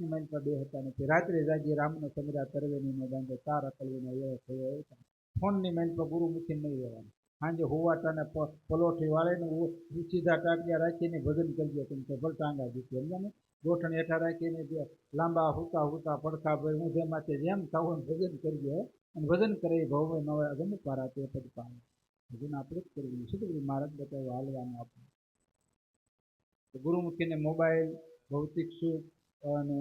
પરમાત્માની માઇલ પર બેહતા નથી. રાત્રે જાગી રામનો સમરા તરવેની નો બાંધો તાર અકલવીનો એવો થયો. ફોનની માઇલ પર ગુરુમુખી નહીં રહેવાનું. સાંજે હોવાટાને પલોઠી વાળીને સીધા ટાટિયા રાખીને ભજન કરજો. કેમ કે ભલ ટાંગા દીધી સમજાને ગોઠણ હેઠા રાખીને લાંબા હુતા હુતા પડખા ભાઈ ઊંધે માથે જેમ થવું ભજન કરજો. અને ભજન કરે ભવ નવે અગમ પારા તે પદ પામે. ભજન આપણે જ કરવું. શું બધું માર્ગ બતાવ્યો હાલવાનું આપણે. ગુરુમુખીને મોબાઈલ, ભૌતિક સુખ અને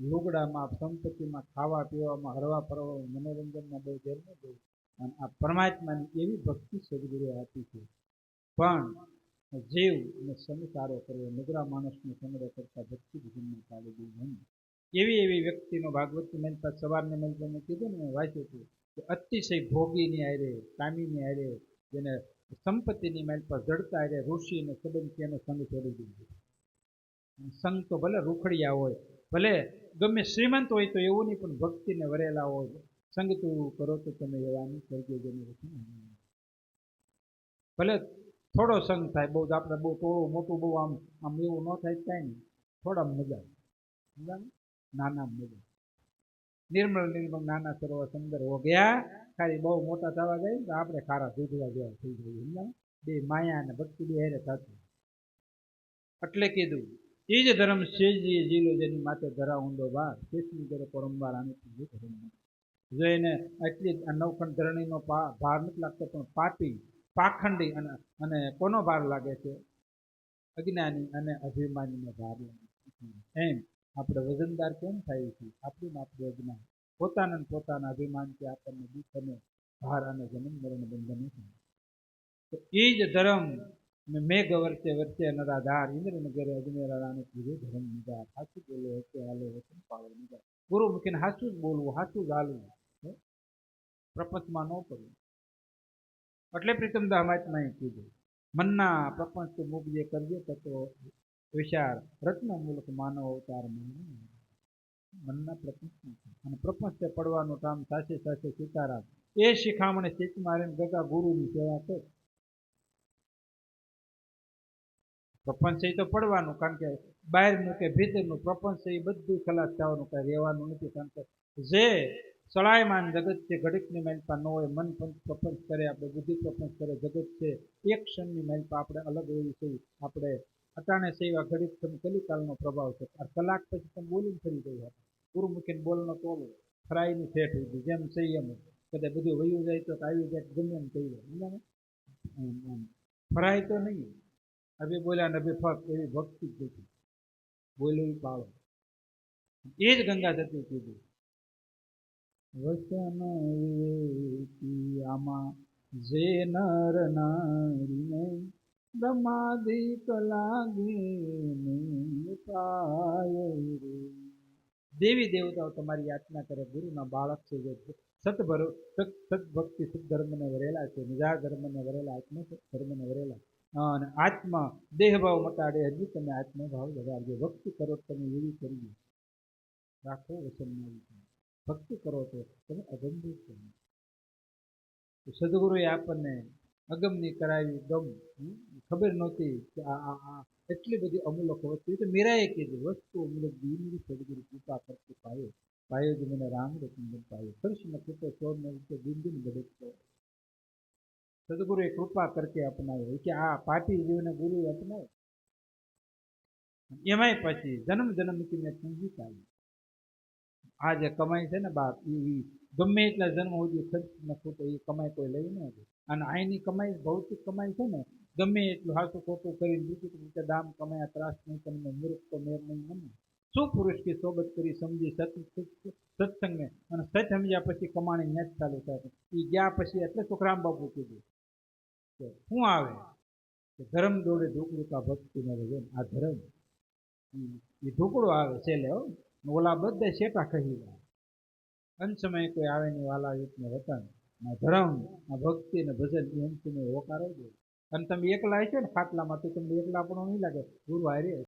લુગડામાં, સંપત્તિમાં, ખાવા પીવામાં, હરવા ફરવામાં, મનોરંજનમાં બહુ ધ્યાન ન દેવું. અને આ પરમાત્માની એવી ભક્તિ સદગુરુએ આપી છે. પણ જીવ અને સંસારો કરવો, નગરા માણસનો સંગ્રહ કરતા ભક્તિ ભજનમાં ચાલી ગયું નહીં. એવી વ્યક્તિનો ભાગવતની મેલ પર સવારની મેલ પર મેં કીધું ને, મેં વાંચ્યું હતું કે અતિશય ભોગીની આરે, કામીની આરે, જેને સંપત્તિની મેલ પર જડતા આરે ઋષિ અને સંબંધી એનો સંગ છોડી દીધો. સંગ તો ભલે રૂખડિયા હોય, ભલે ગમે શ્રીમંત હોય તો એવું નહીં, પણ ભક્તિને વરેલા હોય. સંગ તું કરો તો તમે એવાની સ્વર્ગે જમી. ભલે થોડો સંગ થાય, બહુ આપણે બહુ થોડું મોટું બહુ આમ એવું ન થાય કાંઈ નહીં. થોડા મજા નાના મજા. નિર્મળ નાના સરોવર સુંદર હો ગયા. ખાલી બહુ મોટા થવા જાય તો આપણે ખારા દૂધવા જેવા થઈ જઈએ. સમજાય બે માયા અને ભક્તિ બે હેરે થતું. એટલે કીધું એ જ ધર્મ શેજીએ જીલો જેની માથે ધરા ઊંડો બાર શેષની ઘરે પરમવાર આની ધર્મ જો એને એટલી નવખંડ ધરણીનો ભાર નથી લાગતો, પણ પાપી પાખંડી અને કોનો ભાર લાગે છે? અજ્ઞાની અને અભિમાનીનો ભાર લાગે. એમ આપણે વજનદાર કેમ થાય છે? આપણું અજ્ઞાન, પોતાના અભિમાનથી આપણને દુઃખ અને ભાર અને જન્મ મરણ બંધન નથી. તો એ જ ધર્મ મેઘ વર્ષે વર્ષે નરાધાર ઇન્દ્રને ઘરે અજમેરા રાણી કીધું ધર્મ નિધાર. સાચું બોલો હશે હાલે વચન પાવર નિધાર. ગુરુમુખીને સાચું જ બોલવું, સાચું જ હાલવું, પ્રપંચમાં ન કરવું. એટલે પ્રીતમદા મહાત્માએ કીધું મનના પ્રપંચ મુખ જે કરજે તત્વ વિચાર રત્ન મૂલક માનવ અવતાર મનના પ્રપંચ અને પ્રપંચ પડવાનું કામ સાચે સાચે સીતારામ એ શિખામણે ચિત્ત મારીને ગગા ગુરુની સેવા કર. પ્રપંચ એ તો પડવાનું, કારણ કે બહારનું કે ભીતરનું પ્રપંચ એ બધું ખલાસ થવાનું, કઈ રહેવાનું નથી. કારણ કે જે સળાયમાન જગત છે, ઘડીકની માલિપા ન હોય. મન પ્રપંચ કરે, આપણે બુદ્ધિ પ્રપંચ કરે, જગત છે એક ક્ષણની માલિપા આપણે અલગ હોવી છે. આપણે અટાણે સેવા ઘડીક કલિકાલનો પ્રભાવ છે. આ કલાક પછી તમે બોલીને ફરી ગઈ. ગુરુમુખીને બોલનો તોલો ફરાઈની ઠેઠ હતી, જેમ સંયમ કદાચ બધું વયું જાય તો આવી જાય, ગમે એમ કહી જાય. ફરાય તો નહીં. અભી બોલ્યા ને અભી ફક્ત એવી ભક્તિ જ નથી. બોલવી પાળો એ જ ગંગા જતી કીધું. વચન વિવેકી આમાં જે નર નારીને બ્રહ્માદિક લાગી પાય રે. દેવી દેવતાઓ તમારી યાચના કરે. ગુરુના બાળક છે જે સદભક્તિ સદધર્મને વરેલા છે, નિજા ધર્મને વરેલા, આત્મ ધર્મને વરેલા અને આત્મા દેહભાવ મટાડે. હજી તમે આત્મભાવ વધારજો. ભક્તિ કરો તમે એવી કરવી રાખો વચનમાં. ભક્તિ કરો તો તમે અગમ્ય છો. સદગુરુએ આપણને અગમની કરાવી ગમ. ખબર નહોતી કે આ એટલી બધી અમૂલક વસ્તુ. તો મીરાએ કીધું વસ્તુ અમૂલક દીની સદગુરુ કૃપા કરતી પાયો પાયો જ મને રામ રત્ન પાયો કૃષ્ણ કૃપા ચોર ને દિન દિન બદલતો. સદગુરુએ કૃપા કરકે અપનાવ્યો કે આ પાપી જીવને ગુરુ અપનાવ્યો. એમાંય પછી જન્મ જન્મથી મેં પૂંજી ચાલી. આ જે કમાઈ છે ને બાપ, એ ગમે એટલા જન્મ સુધી ખર્ચ ન ખોટો એ કમાઈ કોઈ લઈ ન દે. અને અહીંની કમાઈ ભૌતિક કમાઈ છે ને, ગમે એટલું હાસું ખોટું કરીને બીજું રીતે દામ કમાયા ત્રાસ નહીં તમને મૂર્ખ તો મેર નહીં મને. શું પુરુષ की સોબત કરી સમજી સત્સંગને અને સચ સમજ્યા પછી કમાણી નેટ ચાલુ થાય. એ ગયા પછી એટલે સુખરામ બાપુ કીધું શું આવે ધર્મ દોડે ઢોકળું કા ભક્તિ ન રહે. આ ધર્મ એ ઢોકળું આવે છેલ્લે હો. ઓલા બધા શેટા કહી જાય. અંત સમયે કોઈ આવે નહીં વાલા યુગને વતન. ધર્મ આ ભક્તિ ને ભજન એ અંત સમયે હોકારો દે. અને તમે એકલા હશો ને ખાટલામાં તો તમને એકલા પણ નહીં લાગે. ગુરુ હારે